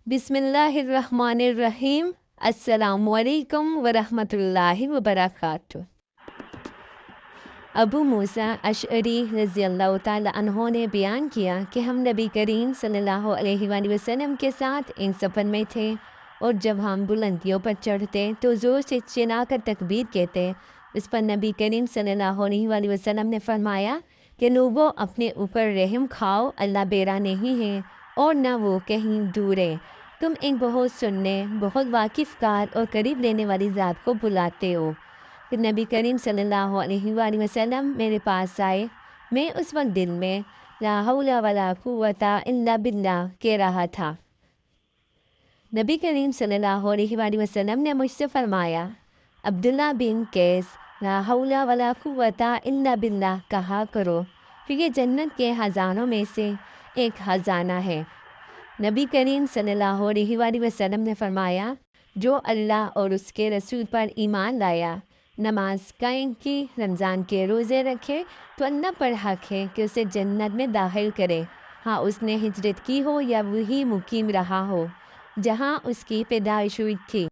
بسم اللہ الرحمن الرحیم۔ السلام علیکم ورحمۃ اللہ وبرکاتہ۔ ابو موسیٰ اشعری رضی اللہ تعالی عنہ نے بیان کیا کہ ہم نبی کریم صلی اللہ علیہ وآلہ وسلم کے ساتھ ایک سفر میں تھے، اور جب ہم بلندیوں پر چڑھتے تو زور سے چنا کر تکبیر کہتے۔ اس پر نبی کریم صلی اللہ علیہ وآلہ وسلم نے فرمایا کہ لوگوں، اپنے اوپر رحم کھاؤ، اللہ بیرا نہیں ہے اور نہ وہ کہیں دور ہے۔ تم ایک بہت سننے، بہت واقف کار اور قریب لینے والی ذات کو بلاتے ہو۔ پھر نبی کریم صلی اللہ علیہ وآلہ وسلم میرے پاس آئے۔ میں اس وقت دل میں لا حول ولا قوت الا باللہ کہہ رہا تھا۔ نبی کریم صلی اللہ علیہ وآلہ وسلم نے مجھ سے فرمایا، عبداللہ بن قیس، لا حول ولا قوت الا باللہ کہا کرو، پھر یہ جنت کے خزانوں میں سے ایک خزانہ ہے۔ نبی کریم صلی اللہ علیہ وآلہ وسلم نے فرمایا، جو اللہ اور اس کے رسول پر ایمان لایا، نماز قائم کی، رمضان کے روزے رکھے، تو اللہ پر حق ہے کہ اسے جنت میں داخل کرے، ہاں اس نے ہجرت کی ہو یا وہی مقیم رہا ہو جہاں اس کی پیدائش ہوئی تھی۔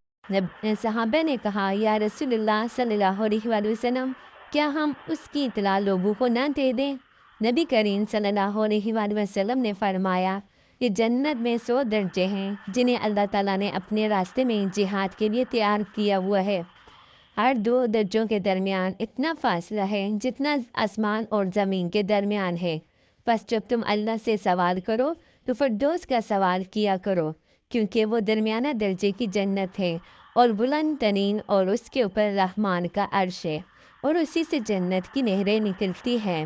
صحابہ نے کہا، یا رسول اللہ صلی اللہ علیہ وآلہ وسلم، کیا ہم اس کی اطلاع لوگوں کو نہ دے دیں؟ نبی کریم صلی اللہ علیہ وآلہ وسلم نے فرمایا، یہ جنت میں 100 درجے ہیں جنہیں اللہ تعالیٰ نے اپنے راستے میں جہاد کے لیے تیار کیا ہوا ہے۔ ہر 2 درجوں کے درمیان اتنا فاصلہ ہے جتنا آسمان اور زمین کے درمیان ہے۔ بس جب تم اللہ سے سوال کرو تو فردوس کا سوال کیا کرو، کیونکہ وہ درمیانہ درجے کی جنت ہے اور بلند ترین، اور اس کے اوپر رحمان کا عرش ہے، اور اسی سے جنت کی نہریں نکلتی ہیں۔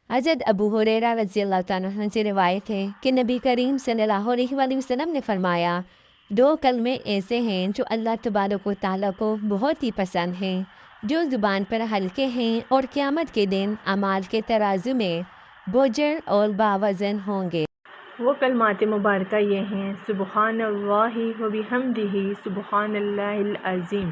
حضرت ابو ہریرہ رضی اللہ تعالیٰ عنہ سے روایت ہے کہ نبی کریم صلی اللہ علیہ وآلہ وسلم نے فرمایا، 2 کلمے ایسے ہیں جو اللہ تبارک و تعالیٰ کو بہت ہی پسند ہیں، جو زبان پر ہلکے ہیں اور قیامت کے دن اعمال کے ترازو میں بوجھل اور باوزن ہوں گے۔ وہ کلمات مبارکہ یہ ہیں، سبحان اللہ و بحمدہ، سبحان اللہ العظیم۔